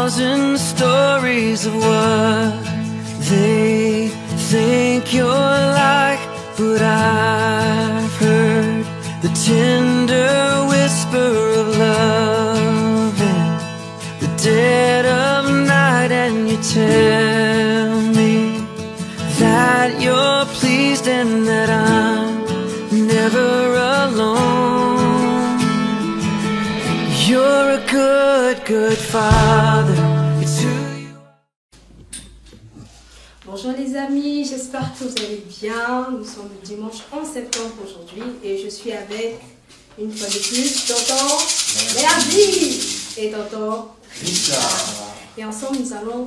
thousand stories of what they think you're like, but I've heard the tender whisper of love in the dead of night, and you tell me that you're pleased and that I'm never alone. You're a good, good father. It's who you are. Bonjour les amis, j'espère que vous allez bien. Nous sommes le dimanche 11 septembre aujourd'hui et je suis avec, une fois de plus, tonton Merdi et tonton Richard. Et ensemble nous allons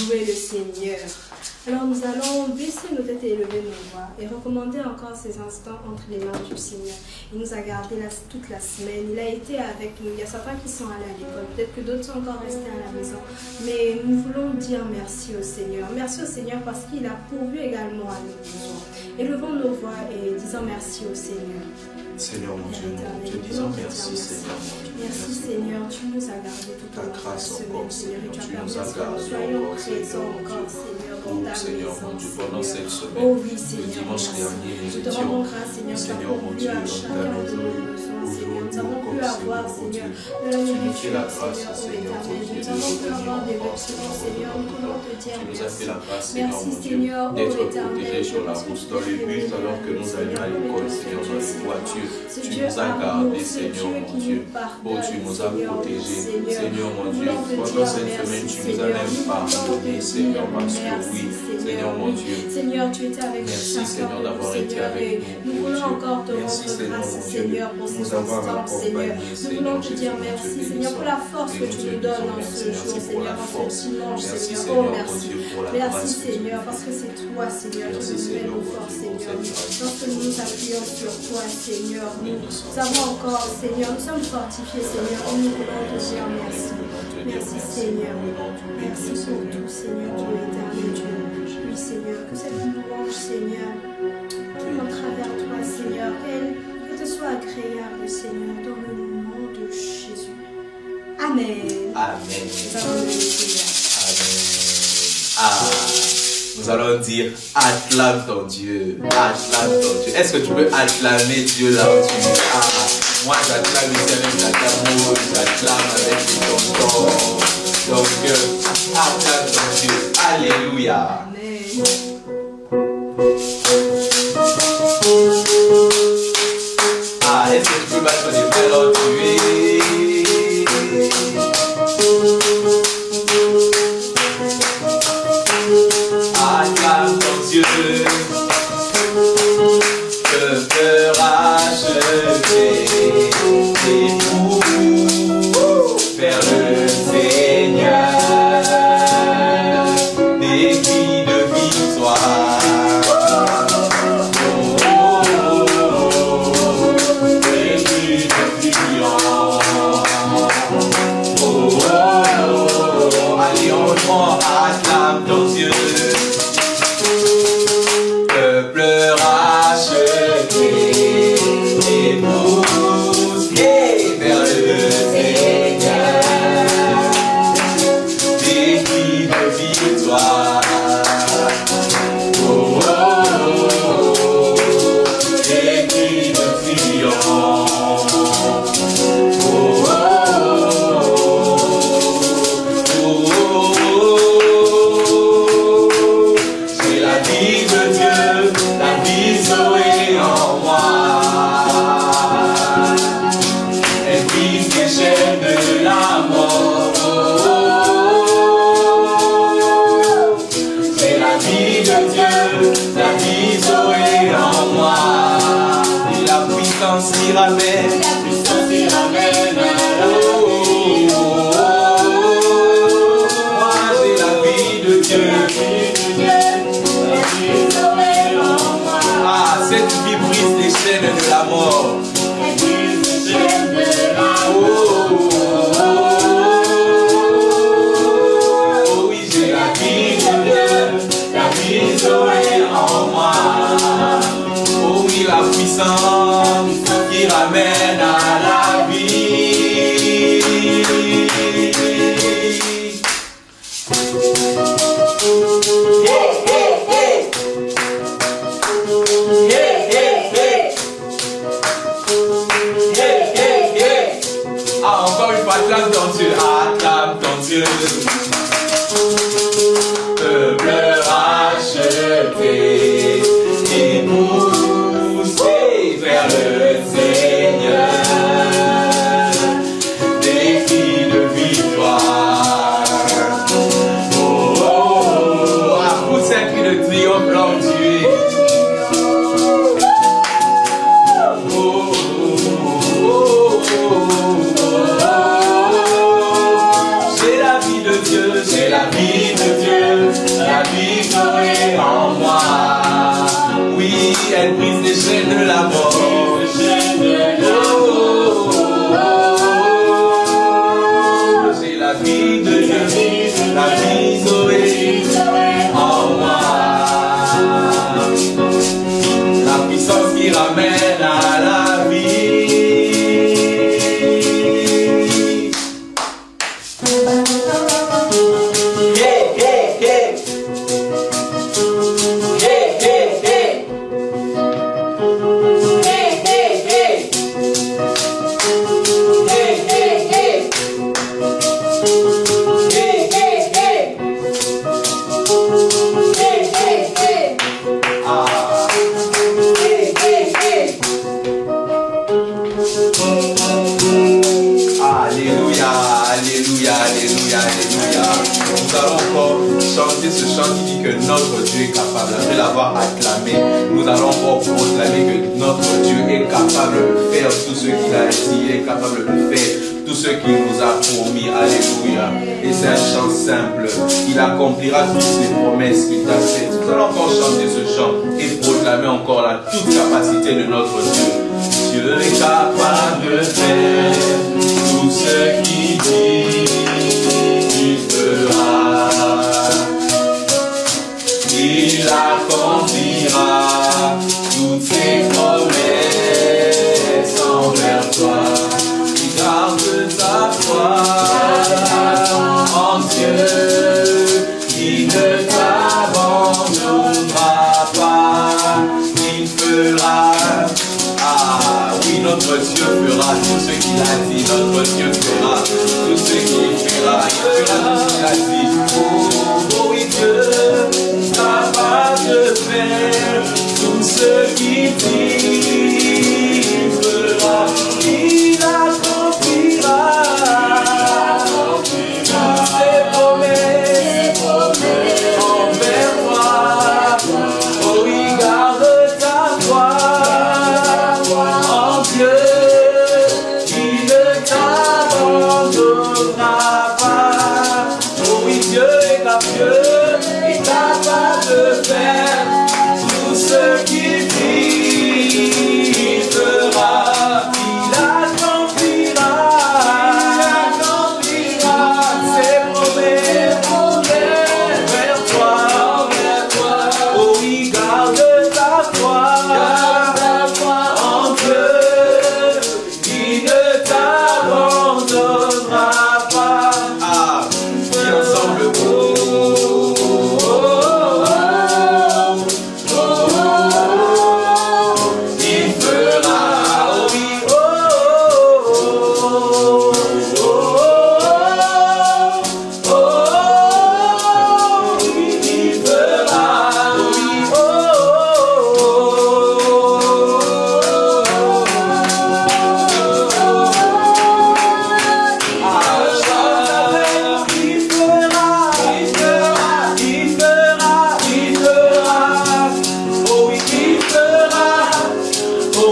louer le Seigneur. Alors nous allons baisser nos têtes et élever nos voix et recommander encore ces instants entre les mains du Seigneur. Il nous a gardés toute la semaine, il a été avec nous. Il y a certains qui sont allés à l'école, peut-être que d'autres sont encore restés à la maison. Mais nous voulons dire merci au Seigneur. Merci au Seigneur parce qu'il a pourvu également à nos besoins. Élevons nos voix et disons merci au Seigneur. Seigneur mon Dieu, nous te disons merci Seigneur mon Dieu. Merci Seigneur, tu nous as gardés tout au long de la semaine, Seigneur, et tu as permis à ce que nous soyons présents encore, Seigneur, dans ta Seigneur mon Dieu, pendant cette semaine, oh oui Seigneur, le dimanche dernier, nous te rendons étions, grâce Seigneur, Seigneur mon Dieu, dans ta maison, Seigneur, nous avons pu avoir Seigneur, de la tu nous nourriture, fais la grâce, Seigneur mon Dieu, nous avons pu avoir des vêtements, Seigneur, nous voulons te dire tu nous as fait la grâce, merci Seigneur mon Dieu, Seigneur, d'être protégés sur la route, dans le bus, alors que nous allions à l'école, Seigneur, dans les voitures, tu nous as gardés, Seigneur mon Dieu, oh tu nous as protégés, Seigneur mon Dieu, pendant cette semaine, tu nous as même pardonné, Seigneur, parce que oui, Seigneur mon Dieu, Seigneur, tu étais avec merci chacun Seigneur de d'avoir nous, été Seigneur, avec et nous, nous voulons encore te merci rendre Seigneur grâce, mon Dieu, Seigneur, pour ces nous avoir instants, Seigneur. accompagnés, Nous voulons te dire Seigneur, merci, Jésus, Seigneur, pour la force que tu nous donnes en ce jour, Seigneur, en ce dimanche, Seigneur. Oh, merci. Merci, Seigneur, parce que c'est toi, Seigneur, qui nous mets nos forces, Seigneur. Lorsque nous nous appuyons sur toi, Seigneur, nous avons encore, Seigneur, nous sommes fortifiés, Seigneur, et nous voulons te dire merci. Merci, Seigneur. Merci pour tout, Seigneur, Dieu éternel, Dieu. Oui, Seigneur, que cette louange, Seigneur, à travers toi, Seigneur, qu'elle te soit agréable, Seigneur, dans le nom de Jésus. Amen. Amen. Nous allons louer le Seigneur. Amen. Ah, nous allons dire acclame ton Dieu. Acclame ton Dieu. Est-ce que tu peux acclamer Dieu là où tu es? Ah, moi j'acclame ici avec la camoufle, j'acclame avec les tontons. Donc, acclame ton Dieu. Alléluia. Amen. Ah, est-ce que tu peux battre les mains là où tu es? Acclame ton Dieu, que fera jeter tes fous vers le Seigneur, des cris de victoire. Des cris de triomphe. Allez, on prend, acclame ton Dieu. Peuple racheté et poussé vers le Seigneur, des cris de victoire. Oh, oh, oh, des cris de triomphe. Oh, oh, oh, c'est la vie de Dieu, la vie Zoé en moi. Elle brise les chaînes de la mort. Ah, encore une fois, acclame ton Dieu, acclame ton Dieu. Peuple racheté et poussé vers le Seigneur. Des cris de victoire. Oh, oh, oh. Ah, pousse un cri de triomphe, l'homme Dieu. J'ai la vie de Dieu, la victoire en moi. Oui, elle brise les chaînes de la mort. J'ai la vie de Dieu, la victoire en moi. La puissance qui ramène à la vie. Nous allons encore chanter ce chant qui dit que notre Dieu est capable. Après l'avoir acclamé, nous allons encore proclamer que notre Dieu est capable de faire tout ce qu'il a dit. Il est capable de faire tout ce qu'il nous a promis. Alléluia. Et c'est un chant simple. Il accomplira toutes les promesses qu'il t'a faites. Nous allons encore chanter ce chant et proclamer encore la toute capacité de notre Dieu. Dieu est capable de faire tout ce qu'il dit. Il fera, il accomplira toutes ses promesses envers toi. Garde ta foi en Dieu, il ne t'abandonnera pas. Il fera, ah oui, notre Dieu fera tout ce qu'il a dit. Notre Dieu fera tout ce qu'il fera. Il fera tout ce qu'il a dit. Oh oui, Dieu est capable de faire tout ce qu'il dit. Il fera, il accomplira ses promesses envers toi. Oh oui, garde ta foi en Dieu. Il ne t'abandonnera pas. Oh oui, Dieu est capable de faire tout ce qu'il dit. Il fera, il accomplira ses promesses vers toi. Oh oui, garde ta foi en Dieu. Il ne t'abandonnera pas. Ah, dis ensemble. Il fera, oh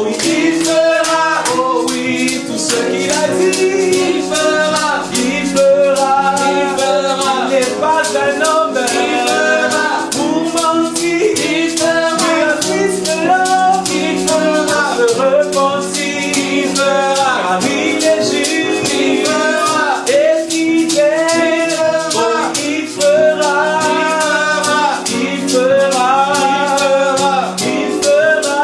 oui, il fera, oh oui, tout ce qu'il a dit. Il fera, il n'est pas un homme pour mentir. Il fera, fils de l'homme, il fera, se repentir. Il fera, car il est juste. Il fera, et fidèle. Oh, il fera, il fera, il fera,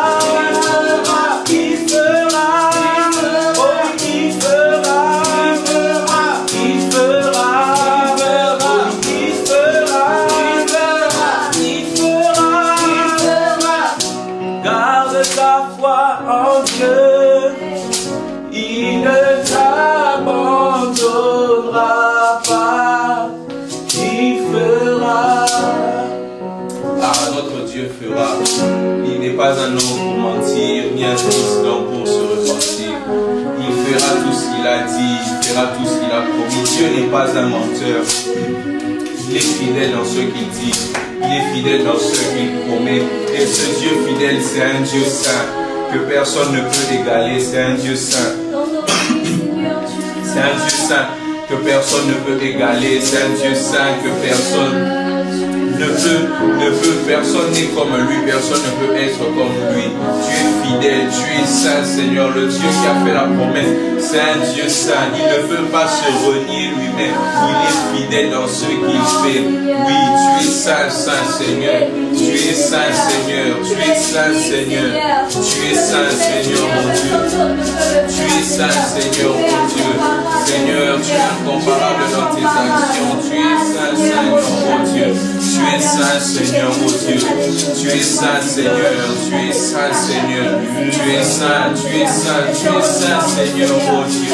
il fera, oh, il fera, il fera, il fera, il Dieu fera. Il n'est pas un homme pour mentir, ni un fils d'homme pour se repentir. Il fera tout ce qu'il a dit, il fera tout ce qu'il a promis. Dieu n'est pas un menteur. Il est fidèle dans ce qu'il dit, il est fidèle dans ce qu'il promet. Et ce Dieu fidèle, c'est un Dieu saint, que personne ne peut égaler, c'est un Dieu saint. C'est un Dieu saint que personne ne peut égaler, c'est un Dieu saint que personne personne n'est comme lui, personne ne peut être comme lui. Tu es fidèle, tu es saint, Seigneur, le Dieu qui a fait la promesse, c'est un Dieu saint, il ne peut pas se renier lui-même, il est fidèle dans ce qu'il fait. Oui, tu es saint, saint, Seigneur, tu es saint, Seigneur, tu es saint, Seigneur, tu es saint, Seigneur, mon Dieu, tu es saint, Seigneur, mon Dieu, Seigneur, tu es incomparable dans tes actions, tu es saint, Seigneur, mon Dieu. Tu es saint, Seigneur, mon Dieu. Tu es saint, Seigneur. Tu es saint, Seigneur. Tu es saint, tu es saint, tu es saint, Seigneur, mon Dieu.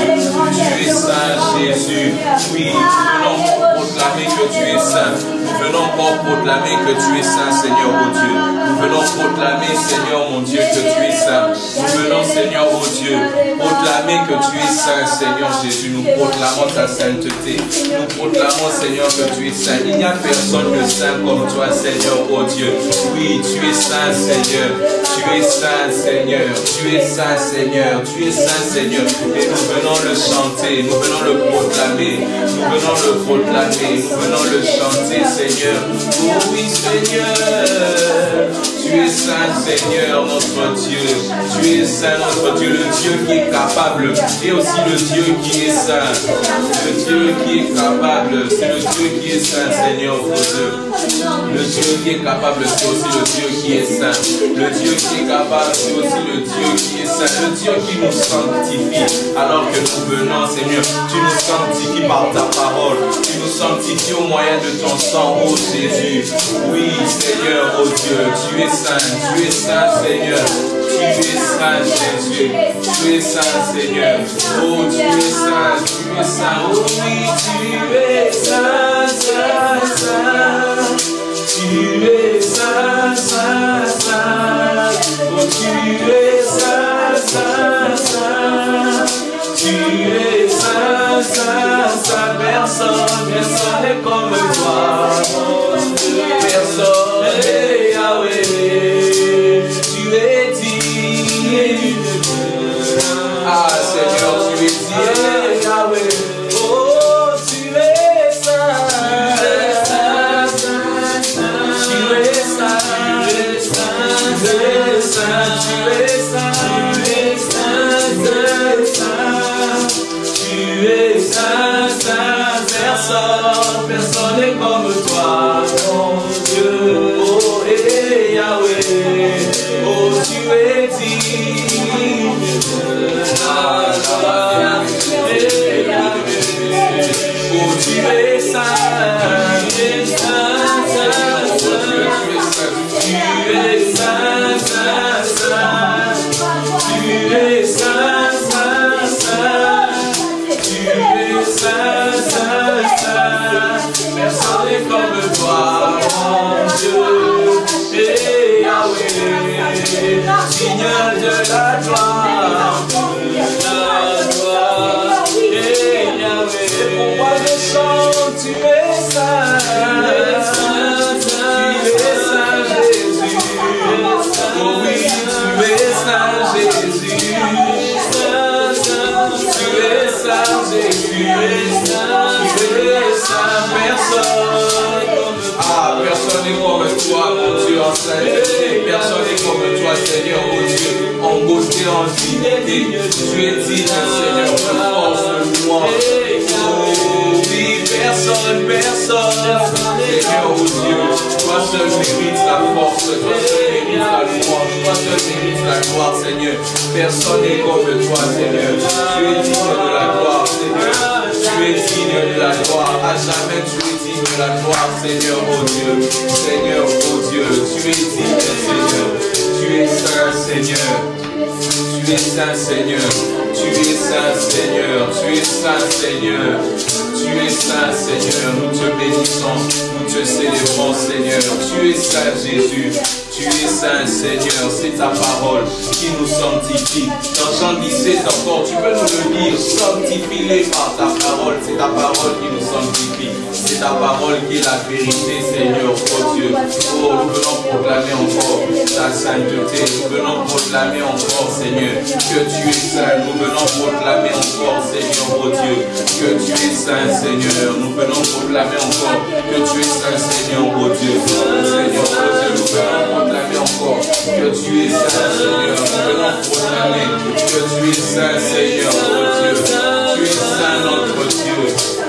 Tu es saint, Jésus. Oui, nous venons pour proclamer que tu es saint. Nous venons pour proclamer que tu es saint, Seigneur, mon Dieu. Nous venons proclamer, Seigneur, mon Dieu, que tu es saint. Nous venons, Seigneur, mon Dieu, proclamer que tu es saint, Seigneur Jésus. Nous proclamons ta sainteté. Nous proclamons, Seigneur, que tu es saint. Il n'y a personne de saint comme toi, Seigneur, oh Dieu. Oui, tu es saint, Seigneur. Tu es saint, Seigneur. Tu es saint, Seigneur. Tu es saint, Seigneur. Et nous venons le chanter. Nous venons le proclamer. Nous venons le proclamer. Nous venons le chanter, Seigneur. Oh oui, Seigneur. Tu es saint, Seigneur, notre Dieu. Tu es saint, notre Dieu. Le Dieu qui est capable. Et aussi le Dieu qui est saint. Le Dieu qui est capable. C'est le Dieu qui est saint, Seigneur, oh Dieu. Le Dieu qui est capable, c'est aussi le Dieu qui est saint. Le Dieu qui est capable, c'est aussi le Dieu qui est saint. Le Dieu qui nous sanctifie alors que nous venons, Seigneur. Tu nous sanctifies par ta parole. Tu nous sanctifies au moyen de ton sang, ô Jésus. Oui, Seigneur, ô Dieu, tu es saint, Seigneur. Tu es saint, Jésus. Tu es saint, Seigneur. Oh, tu es saint, tu es saint. Oh oui, tu es saint, saint, saint. Tu es saint, saint, saint. Oh, tu es saint, saint, saint. Tu es saint, saint, saint. Personne n'est comme toi. Personne n'est Yahweh. Tu es digne. Ah, Seigneur, tu es digne, Yahweh. Oh, tu es saint. Tu es saint, saint, saint. Tu es saint, tu es saint, tu es saint, tu es saint, tu es saint, tu es saint, saint. Personne n'est comme toi, mon Dieu. Oh, et Yahweh. Oh, tu es digne. Oh, tu es saint, tu es saint, saint, saint. Tu es saint, saint, saint. Tu es saint, saint, saint. Tu es saint, saint, saint. Personne n'est comme toi, mon Dieu. Et Yahweh, digne de la gloire. Pourquoi je chante, tu es saint, tu es saint Jésus. Oh oui, tu es saint Jésus. Tu es saint Jésus. Tu es saint, personne. Ah, personne n'est comme toi, mon Dieu, en sainteté. Personne n'est comme toi, Seigneur, mon Dieu, en beauté, en dignité. Tu es digne, Seigneur, de force, de louange. Oh oui, personne, Seigneur, oh Dieu, toi seul mérite la force, toi seul mérite la louange, toi seul mérite la gloire, Seigneur. Personne n'est comme toi, Seigneur. Tu es digne de la gloire, Seigneur. Tu es digne de la gloire. À jamais tu es digne de la gloire, Seigneur, oh Dieu. Seigneur, oh Dieu, tu es digne, Seigneur. Tu es saint, Seigneur. Tu es saint, Seigneur. Tu es saint, Seigneur. Tu es saint, Seigneur. Tu es saint, Seigneur. Nous te bénissons. Nous te célébrons, Seigneur. Tu es saint, Jésus. Tu es saint, Seigneur, c'est ta parole qui nous sanctifie. Dans Jean 17 encore, tu peux nous le dire, sanctifie-les par ta parole. C'est ta parole qui nous sanctifie. C'est ta parole qui est la vérité, Seigneur, oh Dieu. Oh, nous venons proclamer encore ta sainteté. Nous venons proclamer encore, Seigneur, que tu es saint. Nous venons proclamer encore, Seigneur, oh Dieu, que tu es saint, Seigneur. Nous venons proclamer encore que tu es saint, Seigneur, oh Dieu. Seigneur, oh Dieu, nous venons proclamer encore que tu es saint, Seigneur. Nous venons proclamer que tu es saint, Seigneur, oh Dieu. Tu es saint, notre Dieu.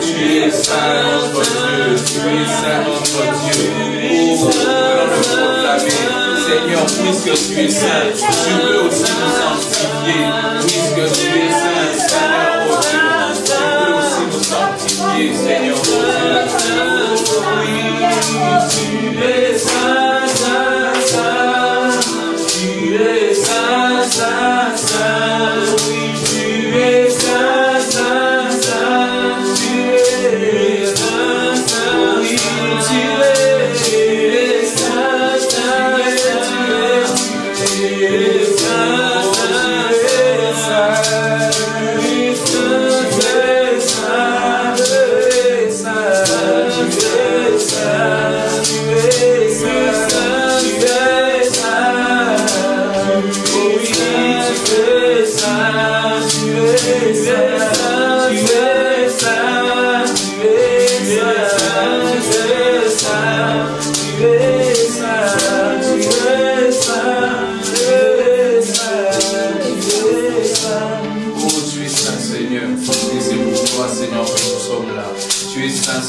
Tu es saint, notre Dieu. Tu es saint, notre Dieu. Oh, nous venons le proclamer. Seigneur, puisque tu es saint, tu peux aussi nous sanctifier. Puisque tu es saint, Seigneur, oh Dieu, tu peux aussi nous sanctifier, Seigneur, oh Dieu. Oui, tu es saint, saint, saint. Tu es saint, saint, saint. Oui, tu es saint, saint, saint. Tu es saint, saint. Oui, tu es saint, saint.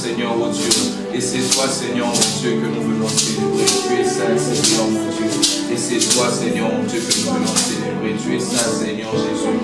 Seigneur, oh Dieu, et c'est toi, Seigneur, mon Dieu, que nous venons célébrer. Tu es saint, Seigneur, mon Dieu, et c'est toi, Seigneur, mon Dieu, que nous venons célébrer. Tu es saint, Seigneur Jésus,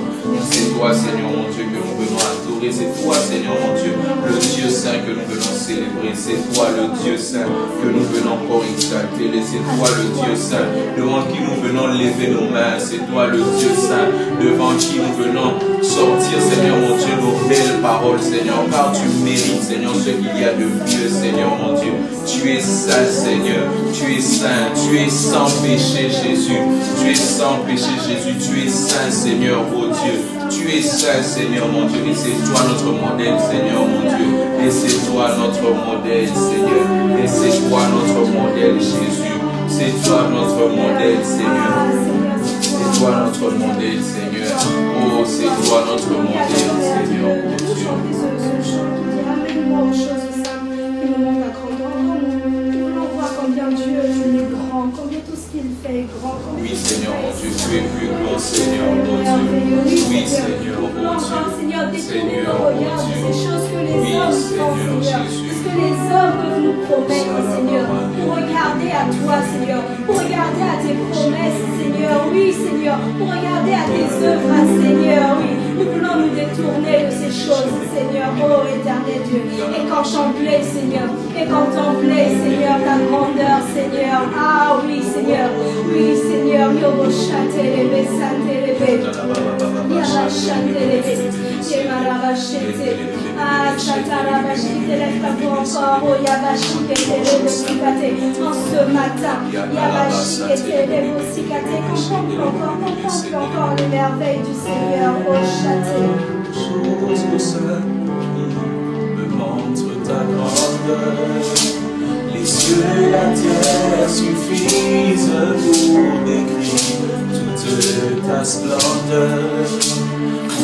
c'est toi, Seigneur, mon Dieu, que nous venons adorer. C'est toi, Seigneur, mon Dieu, le Dieu saint que nous venons célébrer. C'est toi, le Dieu saint, que nous venons encore exalter. C'est toi, le Dieu saint, devant qui nous venons lever nos mains. C'est toi, le Dieu saint, devant qui nous venons sortir, Seigneur, mon Dieu, nos belles paroles, Seigneur, car tu mérites, Seigneur, ce qu'il y a de mieux, Seigneur, mon Dieu. Tu es saint, Seigneur, tu es saint, tu es sans péché, Jésus. Tu es sans péché, Jésus. Tu es saint, Seigneur, oh Dieu. Tu es saint, Seigneur, mon Dieu. Et c'est toi notre modèle, Seigneur, mon Dieu. Et c'est toi notre modèle, Seigneur. Et c'est toi notre modèle, Jésus. C'est toi notre modèle, Seigneur. C'est toi notre modèle, Seigneur. Oh, c'est toi notre modèle, Seigneur, oh Dieu. Combien Dieu est grand, combien tout ce qu'il fait est grand. Oui, Seigneur, mon Dieu, tu es plus grand, Seigneur, mon Dieu. Oui, Seigneur, mon Dieu. Seigneur, mon Dieu. Ces choses que les Oui, hommes Seigneur, font, Seigneur. Jésus. Ce que les hommes peuvent nous promettre, Seigneur. Pour regarder à toi, Seigneur. Pour regarder à tes promesses, Seigneur. Oui, Seigneur. Pour regarder à tes œuvres, Seigneur. Oui. Nous voulons nous détourner de ces choses, Seigneur. Oh, éternel Dieu. Et contempler, Seigneur. Et contempler, Seigneur, ta grandeur, Seigneur. Ah oui, Seigneur. Oui, Seigneur. Yobo chatelebe, santelebe. Yaba chatelebe. Yemaraba chete. Ah, chatarabashite, lève ta voix encore. Oh, yabashite, en ce matin. Yabashite, contemple encore les merveilles du Seigneur. Oh, châté. Me montre ta grandeur. Les cieux et la terre suffisent pour décrire toute ta splendeur.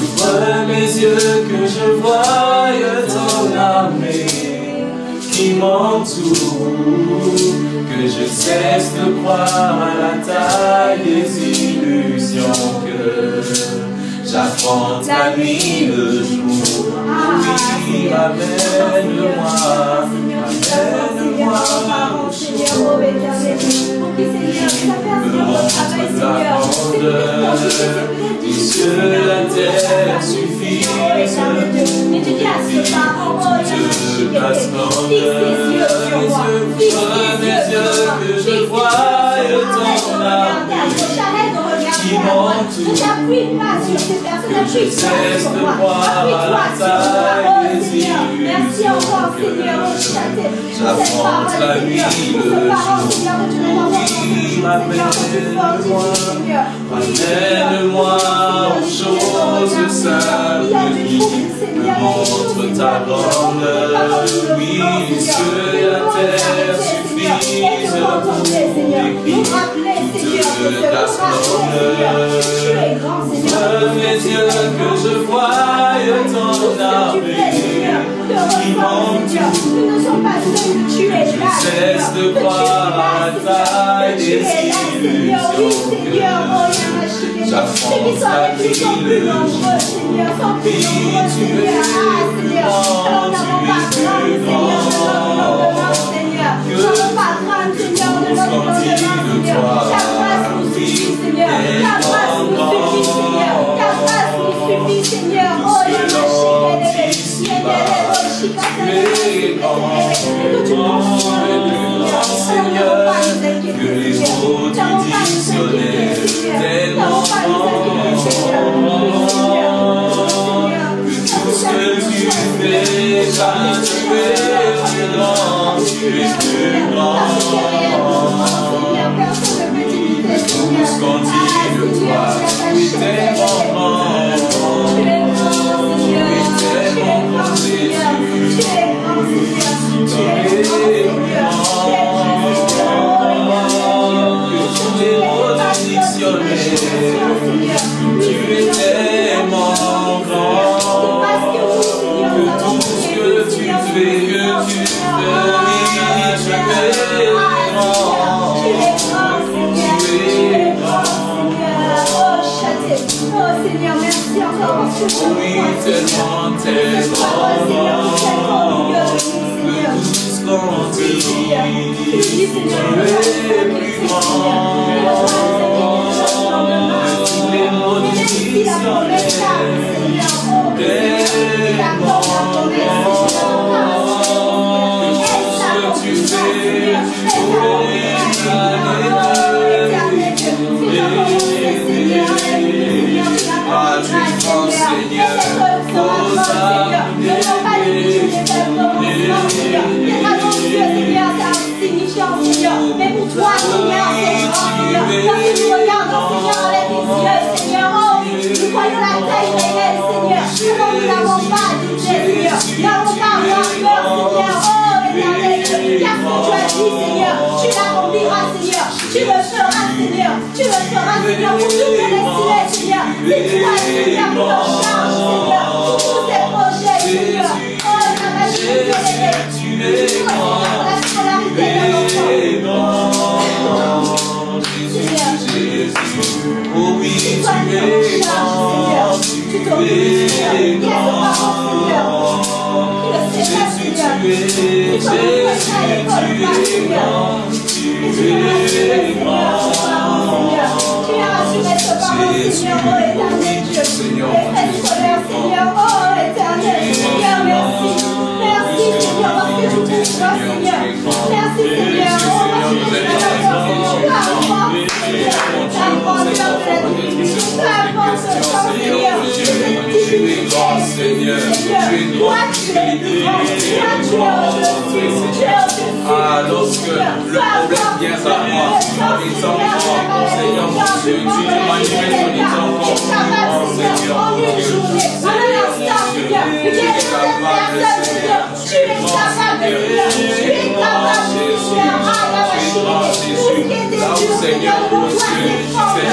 Ouvre mes yeux que je voie ton armée qui m'entoure, que je cesse de croire à la taille des illusions, que j'affronte la nuit, le jour. Oui, amène-moi, amène-moi, me montre ta grandeur. Les cieux et la terre suffisent toute ta splendeur. Ouvre mes yeux que je voie ton armée qui monte Ne t'appuie pas sur ces personnes, appuie-toi sur moi. Appuie-toi sur moi, oh Seigneur. Merci encore, Seigneur, oh Chaté. Cette parole, Seigneur, pour ce parole, Seigneur, que tu m'as entendu, Seigneur, que tu fortifies, Seigneur. Amène-moi aux choses simples qui me montrent ta grandeur. Oui, que la terre suffise pour décrire de ta splendeur. Ouvre mes yeux que je voie ton armée qui monte. Je cesse de croire à la taille des illusions. J'affronte la ville. Oui, tu es grand, tu es plus grand. Que tout ce qu'on dit de toi, oui, est grand. Seigneur, que les mots du dictionnaire tellement que tout ce que tu fais, tu es grand, tu es plus grand. Tout ce qu'on dit de toi, tu es tellement grand, tu es tellement grand, Jésus. Tu es tellement grand que tout ce que tu fais, oui, je vais grand. Tu es grand. Oh Seigneur, merci encore parce que oui, tellement, tellement que tout ce qu'on dit, tu es plus grand. Les mots du dictionnaire, tellement grand. Tout ce que tu fais, tu ah, tu es grand, Seigneur. Mais pour toi, Seigneur, c'est grand, Seigneur. Lorsque nous regardons, Seigneur, avec tes yeux, Seigneur, oh oui, nous voyons la taille réelle, Seigneur. Alors nous n'avons pas à douter, Seigneur. Nous n'avons pas à avoir peur, Seigneur. Oh, éternel, car ce que tu as dit, Seigneur, tu l'accompliras, Seigneur. Tu le feras, Seigneur. Tu le feras, Seigneur, pour tout le destiné, Seigneur. C'est toi, Seigneur, qui en charge, Seigneur, pour tous ces projets, Seigneur. Oh, la magie, tu es grand. La scolarité de l'enfant. Oh oui, tu es grand, tu es grand. Jésus, tu es grand, tu es grand. Tu as assuré ce parole, Seigneur, oh éternel Dieu. Seigneur, Seigneur, oh éternel, Seigneur, merci. Merci, Seigneur, parce que tu te vois, Seigneur. Merci, Seigneur, oh, parce que tu es là, Seigneur, ah, lorsque le problème vient à moi, en étant fort, Seigneur mon Dieu, tu manifestes ton étant fort, Seigneur mon Dieu, tu es capable, Seigneur, tu es grand, Seigneur, tu es grand, Jésus, là où, Seigneur mon Dieu, c'est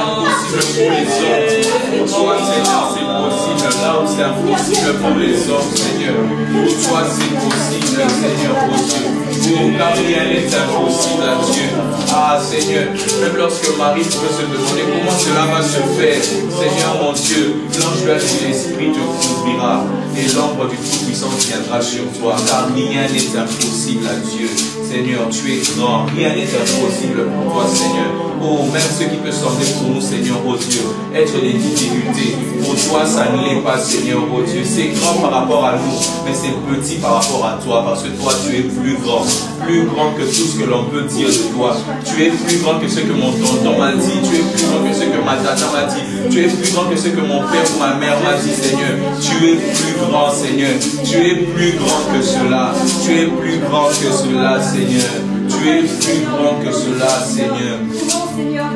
impossible pour les hommes, pour toi, Seigneur, c'est possible, là où c'est impossible pour les hommes, Seigneur, pour toi, c'est possible, Seigneur mon Dieu. Oh, car rien n'est impossible à Dieu. Ah Seigneur, même lorsque Marie peut se demander comment cela va se faire, Seigneur mon Dieu, l'ange lui a dit l'Esprit te couvrira et l'ombre du Tout-Puissant viendra sur toi, car rien n'est impossible à Dieu. Seigneur, tu es grand, rien n'est impossible pour toi, Seigneur. Oh, même ce qui peut sembler pour nous, Seigneur, oh Dieu, être des difficultés, pour toi, ça ne l'est pas, Seigneur, oh Dieu. C'est grand par rapport à nous, mais c'est petit par rapport à toi, parce que toi, tu es plus grand. plus grand que tout ce que l'on peut dire de toi. Tu es plus grand que ce que mon tonton m'a dit. Tu es plus grand que ce que ma tata m'a dit. Tu es plus grand que ce que mon père ou ma mère m'a dit, Seigneur. Tu es plus grand, Seigneur. Tu es plus grand que cela. Tu es plus grand que cela, Seigneur. Tu es plus grand que cela, Seigneur.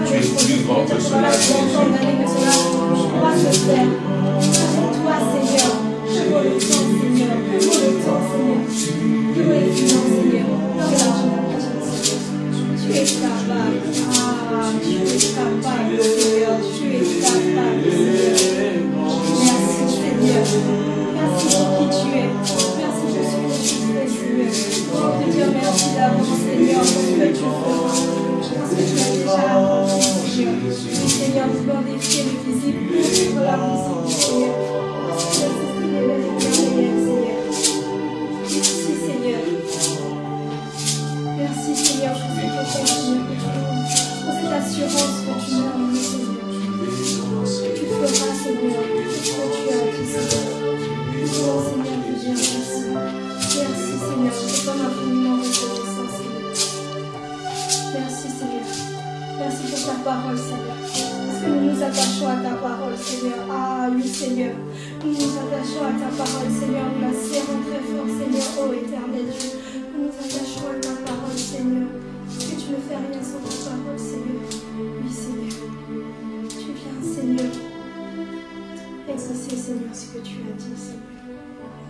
Tu es plus grand que cela, Jésus. Toi, Seigneur, je veux le temps, Seigneur, je veux le temps, Seigneur. Je veux le temps, Seigneur. Tu es capable. Ah, tu es capable, Seigneur. Tu es capable, Seigneur. Merci, Seigneur. Merci pour qui tu es. Merci pour ce que tu fais, Seigneur. Je veux te dire merci d'avance, Seigneur, pour ce que tu feras. Parce que tu as déjà accompli, Seigneur. Seigneur, nous voulons défier le visible pour la musique, Seigneur. Merci Seigneur. Merci Seigneur pour cette confiance, pour cette assurance que tu m'as donnée, Seigneur. Tu feras, Seigneur, tout ce que tu as dit, Seigneur. Oh Seigneur, que j'ai merci. Merci Seigneur, je te donne infiniment reconnaissant, Seigneur. Merci Seigneur. Merci pour ta parole, Seigneur. Parce que nous nous attachons à ta parole, Seigneur. Ah oui, Seigneur. Nous nous attachons à ta parole, Seigneur. Nous la serrons très fort, Seigneur. Ô éternel Dieu. Nous nous attachons à ta parole, Seigneur. Parce que tu ne fais rien sans ta parole, Seigneur. Oui, Seigneur. Tu viens, Seigneur. Exaucer, Seigneur, ce que tu as dit, Seigneur.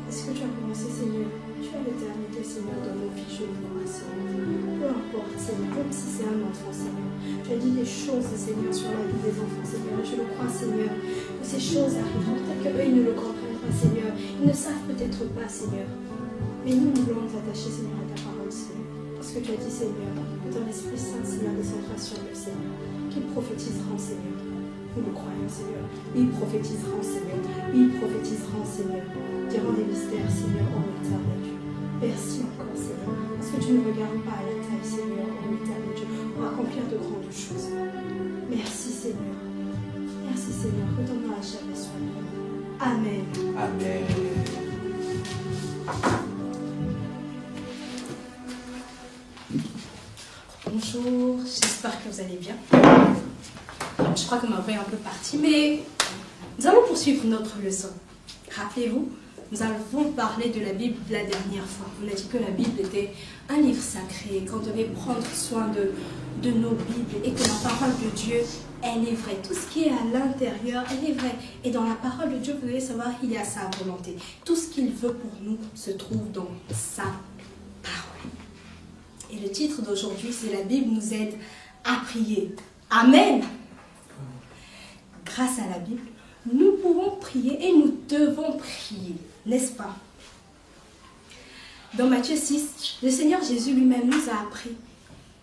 Est-ce que tu as commencé, Seigneur? Tu as l'éternité, Seigneur, dans nos vies, je le vois, Seigneur. Peu importe, Seigneur, même si c'est un enfant, Seigneur. Tu as dit des choses, Seigneur, sur la vie des enfants, Seigneur. Et je le crois, Seigneur, que ces choses arriveront. Peut-être qu'eux, ils ne le comprennent pas, Seigneur. Ils ne savent peut-être pas, Seigneur. Mais nous voulons nous attacher, Seigneur, à ta parole, Seigneur. Parce que tu as dit, Seigneur, que ton Esprit Saint, Seigneur, descendra sur le Seigneur. Qu'ils prophétiseront, Seigneur. Nous le croyons, Seigneur. Ils prophétiseront, Seigneur. Ils prophétiseront, Seigneur. Diront des mystères, Seigneur, en éternel Dieu. Merci encore, Seigneur. Parce que tu ne regardes pas à la taille, Seigneur, en éternel Dieu, pour accomplir de grandes choses. Merci, Seigneur. Merci, Seigneur. Que ton nom à jamais soit loué. Amen. Amen. Bonjour, j'espère que vous allez bien. Je crois que ma voix est un peu partie, mais nous allons poursuivre notre leçon. Rappelez-vous, nous avons parlé de la Bible la dernière fois. On a dit que la Bible était un livre sacré, qu'on devait prendre soin de nos Bibles et que la parole de Dieu, elle est vraie. Tout ce qui est à l'intérieur, elle est vraie. Et dans la parole de Dieu, vous devez savoir qu'il y a sa volonté. Tout ce qu'il veut pour nous se trouve dans sa parole. Et le titre d'aujourd'hui, c'est « La Bible nous aide à prier ». Amen. Grâce à la Bible, nous pouvons prier et nous devons prier, n'est-ce pas? Dans Matthieu 6, le Seigneur Jésus lui-même nous a appris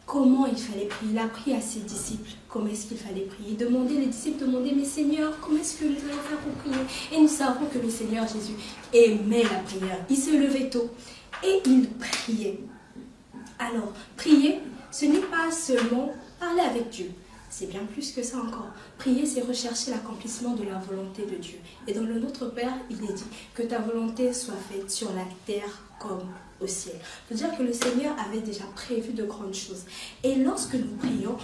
comment il fallait prier. Il a appris à ses disciples comment est-ce qu'il fallait prier. Les disciples demandaient, mais Seigneur, comment est-ce que nous allons faire pour prier? Et nous savons que le Seigneur Jésus aimait la prière. Il se levait tôt et il priait. Alors, prier, ce n'est pas seulement parler avec Dieu. C'est bien plus que ça encore. Prier, c'est rechercher l'accomplissement de la volonté de Dieu. Et dans le Notre Père, il est dit que ta volonté soit faite sur la terre comme au ciel. C'est-à-dire que le Seigneur avait déjà prévu de grandes choses. Et lorsque nous prions,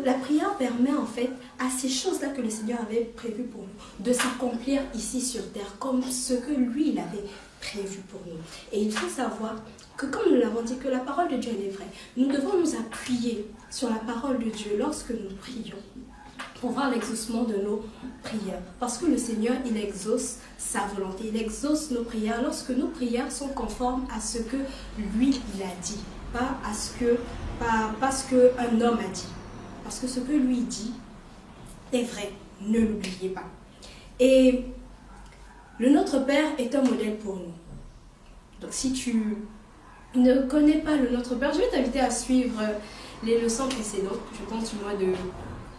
la prière permet en fait à ces choses-là que le Seigneur avait prévues pour nous, de s'accomplir ici sur terre comme ce que lui, il avait prévu pour nous. Et il faut savoir que comme nous l'avons dit, que la parole de Dieu, elle est vraie. Nous devons nous appuyer sur la parole de Dieu lorsque nous prions pour voir l'exaucement de nos prières. Parce que le Seigneur, il exauce sa volonté, il exauce nos prières lorsque nos prières sont conformes à ce que lui, il a dit, pas à ce qu'un homme a dit. Parce que ce que lui dit est vrai, ne l'oubliez pas. Et le Notre Père est un modèle pour nous. Donc si tu ne connais pas le Notre Père, je vais t'inviter à suivre les leçons précédentes, je pense du mois de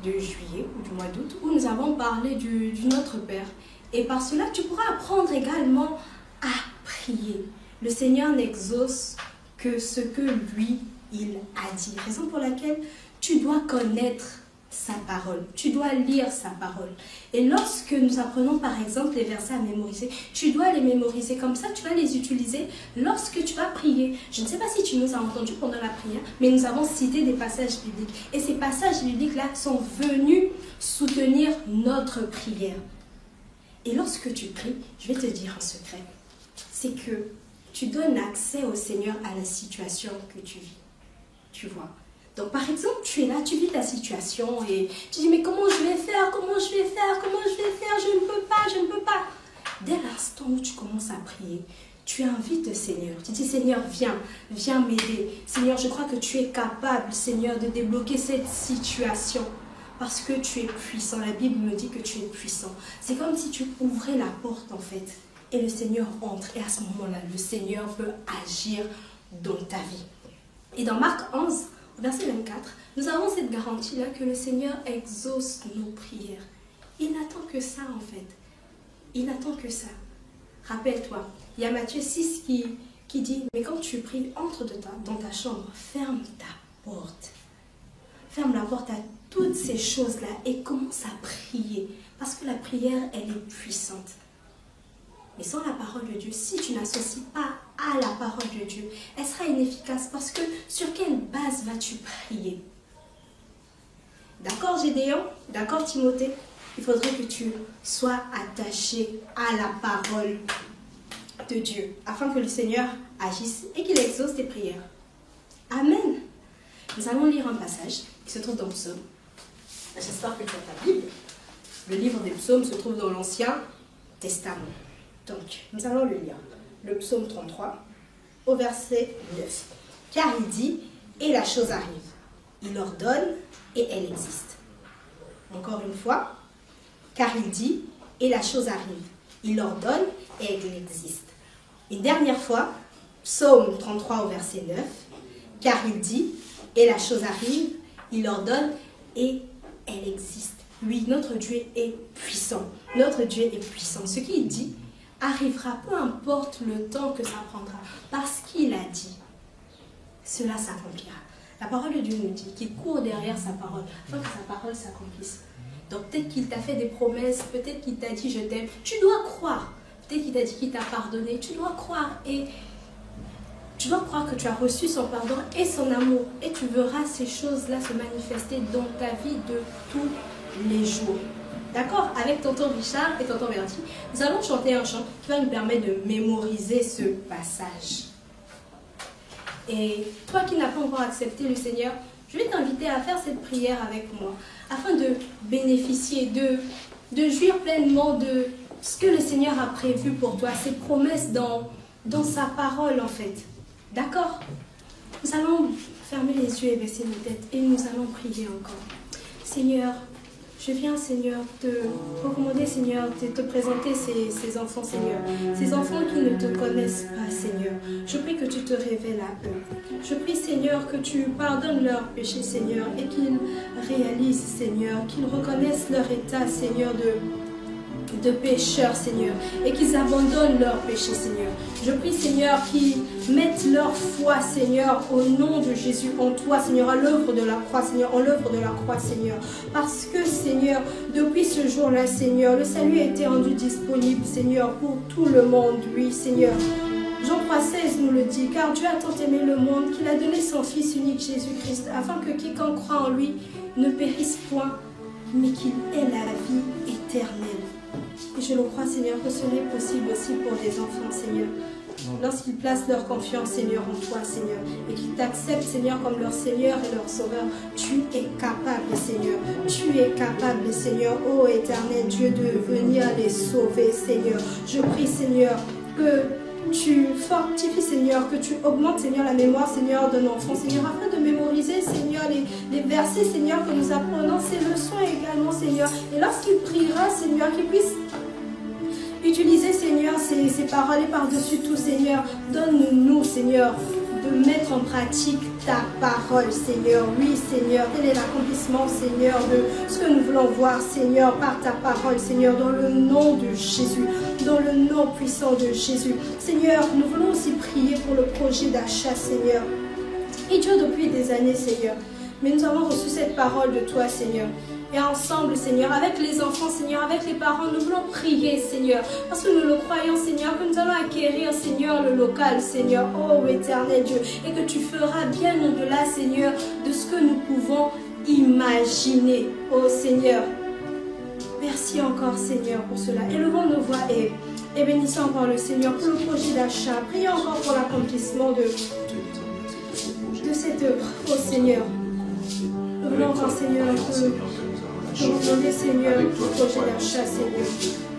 juillet ou du mois d'août, où nous avons parlé du Notre Père. Et par cela, tu pourras apprendre également à prier. Le Seigneur n'exauce que ce que lui, il a dit. Raison pour laquelle tu dois connaître sa parole. Tu dois lire sa parole. Et lorsque nous apprenons par exemple les versets à mémoriser, tu dois les mémoriser. Comme ça, tu vas les utiliser lorsque tu vas prier. Je ne sais pas si tu nous as entendus pendant la prière, mais nous avons cité des passages bibliques. Et ces passages bibliques-là sont venus soutenir notre prière. Et lorsque tu pries, je vais te dire un secret. C'est que tu donnes accès au Seigneur à la situation que tu vis. Tu vois. Donc par exemple, tu es là, tu vis ta situation et tu dis mais comment je vais faire, comment je vais faire, comment je vais faire, je ne peux pas, je ne peux pas. Dès l'instant où tu commences à prier, tu invites le Seigneur. Tu dis Seigneur, viens m'aider. Seigneur, je crois que tu es capable, Seigneur, de débloquer cette situation. Parce que tu es puissant. La Bible me dit que tu es puissant. C'est comme si tu ouvrais la porte en fait. Et le Seigneur entre. Et à ce moment-là, le Seigneur peut agir dans ta vie. Et dans Marc 11, verset 24, nous avons cette garantie-là que le Seigneur exauce nos prières. Il n'attend que ça en fait. Il n'attend que ça. Rappelle-toi, il y a Matthieu 6 qui dit, mais quand tu pries, entre dans ta chambre, ferme ta porte. Ferme la porte à toutes ces choses-là et commence à prier. Parce que la prière, elle est puissante. Mais sans la parole de Dieu, si tu n'associes pas à la parole de Dieu, elle sera inefficace parce que sur quelle base vas-tu prier? D'accord Gédéon? D'accord Timothée? Il faudrait que tu sois attaché à la parole de Dieu afin que le Seigneur agisse et qu'il exauce tes prières. Amen. Nous allons lire un passage qui se trouve dans le psaume. J'espère que tu as ta Bible. Le livre des psaumes se trouve dans l'Ancien Testament. Donc, nous allons le lire. Le psaume 33, au verset 9. Car il dit, et la chose arrive. Il ordonne, et elle existe. Encore une fois. Car il dit, et la chose arrive. Il ordonne, et elle existe. Une dernière fois, psaume 33, au verset 9. Car il dit, et la chose arrive. Il ordonne, et elle existe. Oui, notre Dieu est puissant. Notre Dieu est puissant. Ce qu'il dit arrivera, peu importe le temps que ça prendra. Parce qu'il a dit, cela s'accomplira. La parole de Dieu nous dit qu'il court derrière sa parole, afin que sa parole s'accomplisse. Donc peut-être qu'il t'a fait des promesses, peut-être qu'il t'a dit je t'aime. Tu dois croire. Peut-être qu'il t'a dit qu'il t'a pardonné. Tu dois croire et tu dois croire que tu as reçu son pardon et son amour. Et tu verras ces choses-là se manifester dans ta vie de tous les jours. D'accord? Avec tonton Richard et tonton Verdi, nous allons chanter un chant qui va nous permettre de mémoriser ce passage. Et toi qui n'as pas encore accepté le Seigneur, je vais t'inviter à faire cette prière avec moi, afin de bénéficier, de jouir pleinement de ce que le Seigneur a prévu pour toi, ses promesses dans sa parole en fait. D'accord? Nous allons fermer les yeux et baisser nos têtes et nous allons prier encore. Seigneur, je viens, Seigneur, te recommander, Seigneur, de te présenter ces enfants, Seigneur. Ces enfants qui ne te connaissent pas, Seigneur. Je prie que tu te révèles à eux. Je prie, Seigneur, que tu pardonnes leurs péchés, Seigneur, et qu'ils réalisent, Seigneur, qu'ils reconnaissent leur état, Seigneur, de pécheurs, Seigneur, et qu'ils abandonnent leurs péchés, Seigneur. Je prie, Seigneur, qu'ils mettent leur foi, Seigneur, au nom de Jésus, en toi, Seigneur, à l'œuvre de la croix, Seigneur, en l'œuvre de la croix, Seigneur. Parce que, Seigneur, depuis ce jour-là, Seigneur, le salut a été rendu disponible, Seigneur, pour tout le monde, oui, Seigneur. Jean 3,16 nous le dit, car Dieu a tant aimé le monde qu'il a donné son Fils unique, Jésus-Christ, afin que quiconque croit en lui ne périsse point, mais qu'il ait la vie éternelle. Et je le crois, Seigneur, que ce n'est possible aussi pour des enfants, Seigneur. Lorsqu'ils placent leur confiance, Seigneur, en toi, Seigneur, et qu'ils t'acceptent, Seigneur, comme leur Seigneur et leur Sauveur, tu es capable, Seigneur. Tu es capable, Seigneur, ô éternel Dieu, de venir les sauver, Seigneur. Je prie, Seigneur, que tu fortifies, Seigneur, que tu augmentes, Seigneur, la mémoire, Seigneur, d'un enfant, Seigneur, afin de mémoriser, Seigneur, les versets, Seigneur, que nous apprenons, ces leçons également, Seigneur. Et lorsqu'il priera, Seigneur, qu'il puisse utiliser, Seigneur, ces paroles et par-dessus tout, Seigneur, donne-nous, Seigneur, de mettre en pratique ta parole, Seigneur. Oui, Seigneur, tel est l'accomplissement, Seigneur, de ce que nous voulons voir, Seigneur, par ta parole, Seigneur, dans le nom de Jésus, dans le nom puissant de Jésus. Seigneur, nous voulons aussi prier pour le projet d'achat, Seigneur. Et Dieu, depuis des années, Seigneur, mais nous avons reçu cette parole de toi, Seigneur. Et ensemble, Seigneur, avec les enfants, Seigneur, avec les parents, nous voulons prier, Seigneur, parce que nous le croyons, Seigneur, que nous allons acquérir, Seigneur, le local, Seigneur, oh éternel Dieu, et que tu feras bien au-delà, Seigneur, de ce que nous pouvons imaginer, oh Seigneur. Merci encore, Seigneur, pour cela. Élevons nos voix et bénissons encore le Seigneur pour le projet d'achat. Prions encore pour l'accomplissement de cette œuvre, oh Seigneur. Nous voulons encore, Seigneur, te demander, Seigneur, le projet d'achat, Seigneur.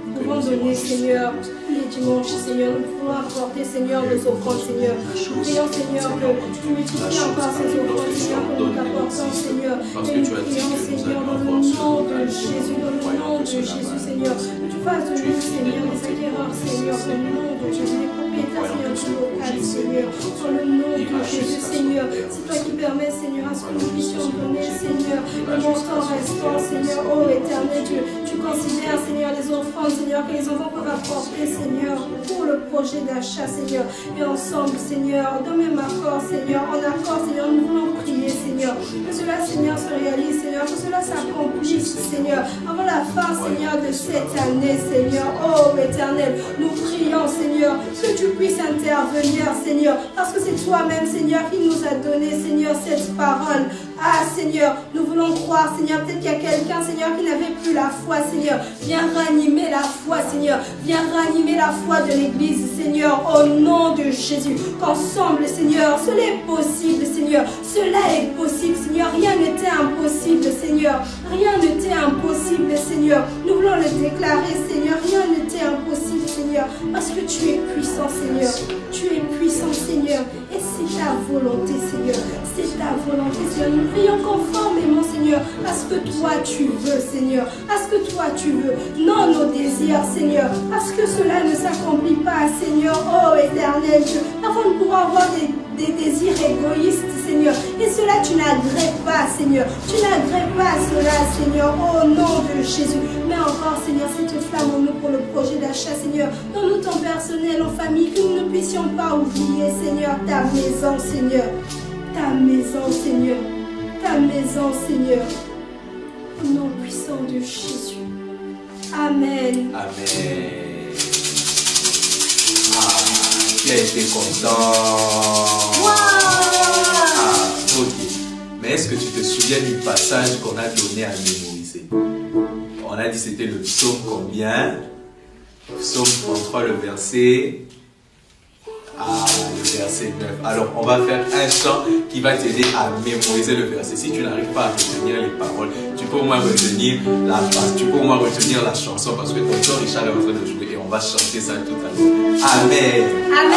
Nous pouvons donner, Seigneur, tous les dimanches, Seigneur. Nous pouvons apporter, Seigneur, nos offrandes, Seigneur. Nous prions, Seigneur, que tu multiplies encore ces offrandes, Seigneur, que nous t'apportons, Seigneur. Et nous prions, Seigneur, dans le nom de Jésus, dans le nom de Jésus, Seigneur. Que tu fasses de nous, Seigneur, des acquéreurs, Seigneur, dans le nom de Jésus, des propriétaires, Seigneur, du local, Seigneur. Dans le nom de Jésus, Seigneur. C'est toi qui permets, Seigneur, à ce que nous puissions donner, Seigneur, le montant restant, Seigneur, oh éternel Dieu. Tu considères, Seigneur, les offrandes, Seigneur, que les enfants peuvent apporter, Seigneur, pour le projet d'achat, Seigneur. Et ensemble, Seigneur, de même accord, Seigneur, en accord, Seigneur, nous voulons prier, Seigneur. Que cela, Seigneur, se réalise, Seigneur. Que cela s'accomplisse, Seigneur. Avant la fin, Seigneur, de cette année, Seigneur. Oh, éternel, nous prions, Seigneur, que tu puisses intervenir, Seigneur. Parce que c'est toi-même, Seigneur, qui nous a donné, Seigneur, cette parole. Ah, Seigneur, nous voulons croire, Seigneur. Peut-être qu'il y a quelqu'un, Seigneur, qui n'avait plus la foi, Seigneur. Viens ranimer la foi, Seigneur. Viens ranimer la foi de l'Église, Seigneur, au nom de Jésus. Qu'ensemble, Seigneur, cela est possible, Seigneur. Cela est possible, Seigneur. Rien n'était impossible, Seigneur. Rien n'était impossible, Seigneur. Nous voulons le déclarer, Seigneur. Rien n'était impossible, Seigneur. Parce que tu es puissant, Seigneur. Tu es puissant, Seigneur. Et c'est ta volonté, Seigneur. C'est ta volonté, Seigneur. Nous prions conformément, Seigneur, à ce que toi tu veux, Seigneur. À ce que toi tu veux. Non nos désirs, Seigneur. Parce que cela ne s'accomplit pas, Seigneur. Oh éternel Dieu. Parfois nous pouvons avoir des désirs égoïstes, Seigneur. Et cela tu n'agrées pas, Seigneur. Tu n'agrées pas cela, Seigneur. Au nom de Jésus. Mais encore, Seigneur, cette flamme en nous pour le projet d'achat, Seigneur. Dans nos temps personnels, en famille, que nous ne puissions pas oublier, Seigneur, ta maison, Seigneur. Ta maison, Seigneur. Ta maison, Seigneur. Au nom puissant de Jésus. Amen. Amen. Ah, qui a été content? Wow. Ah, ok. Mais est-ce que tu te souviens du passage qu'on a donné à mémoriser? On a dit c'était le psaume combien? Psaume 33, le verset... Ah, le verset 9. Alors, on va faire un chant qui va t'aider à mémoriser le verset. Si tu n'arrives pas à retenir les paroles, tu peux au moins retenir la phrase, tu peux au moins retenir la chanson parce que tonton Richard est en train de jouer et on va chanter ça tout à l'heure. Amen. Amen.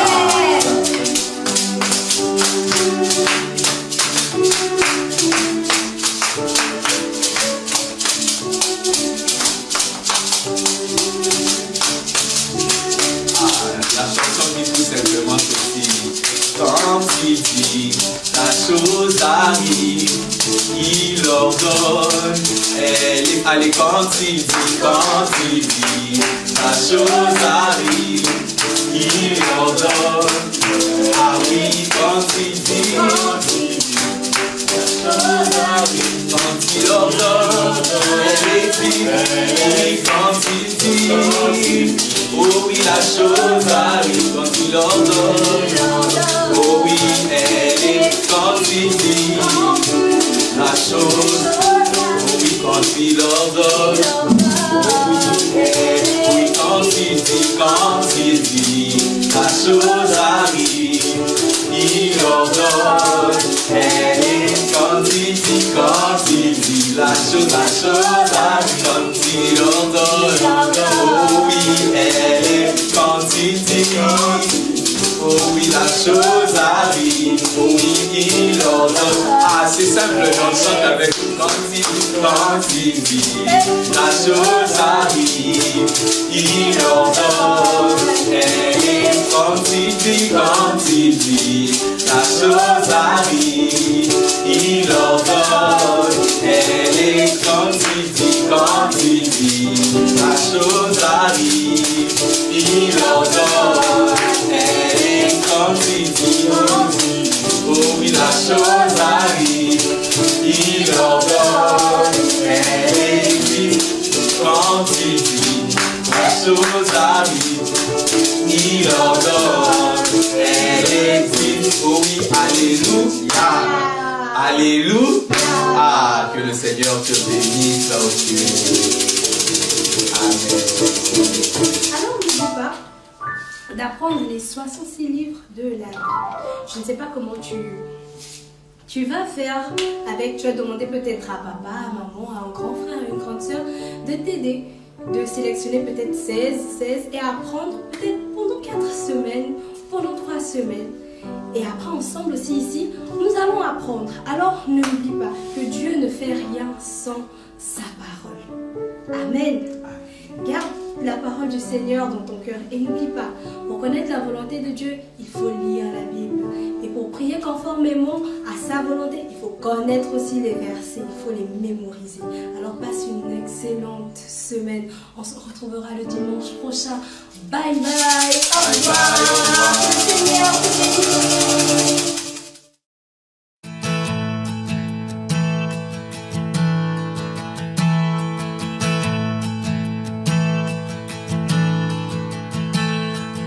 La chanson dit tout simplement ceci. Quand il dit, la chose arrive, il ordonne. Allez, quand il dit, la chose arrive, il ordonne. Ah oui, quand il dit, la chose arrive, quand il ordonne. Elle écrit, oui, quand il dit, oh oui, la chose arrive quand il ordonne. Oh oui, elle est quand il dit la chose. Oh oui, quand il ordonne. Oh oui, quand il dit la chose arrive, il ordonne. Elle est quand il dit la chose arrive quand il ordonne. Oh oui, elle est quand il dit. Oh oui, la chose arrive. Oh oui, il ordonne. Ah, c'est simple, on chante avec quand il dit la chose arrive, il ordonne. Elle est quand il dit la chose arrive, il ordonne. Elle est quand il dit la chose arrive, il ordonne. Elle est quand il dit, oh oui, la chose arrive, il Alléluia. Ah, que le Seigneur te bénisse là où tu es. Amen. Alors n'oublie pas d'apprendre les 66 livres de la Bible. Je ne sais pas comment tu vas faire avec, tu vas demander peut-être à papa, à maman, à un grand frère, à une grande soeur de t'aider, de sélectionner peut-être 16 et apprendre peut-être pendant 4 semaines, pendant 3 semaines. Et après ensemble aussi ici, nous allons apprendre. Alors n'oublie pas que Dieu ne fait rien sans sa parole. Amen. Garde la parole du Seigneur dans ton cœur et n'oublie pas, pour connaître la volonté de Dieu, il faut lire la Bible. Et pour prier conformément à sa volonté, il faut connaître aussi les versets, il faut les mémoriser. Alors passe une excellente semaine. On se retrouvera le dimanche prochain. Bye bye. Au revoir. Le Seigneur vous bénisse.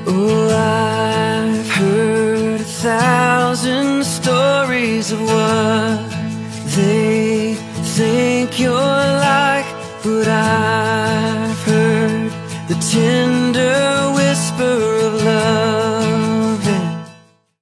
Oh, I've heard 1,000 stories of what they think you're like, but I've heard the 10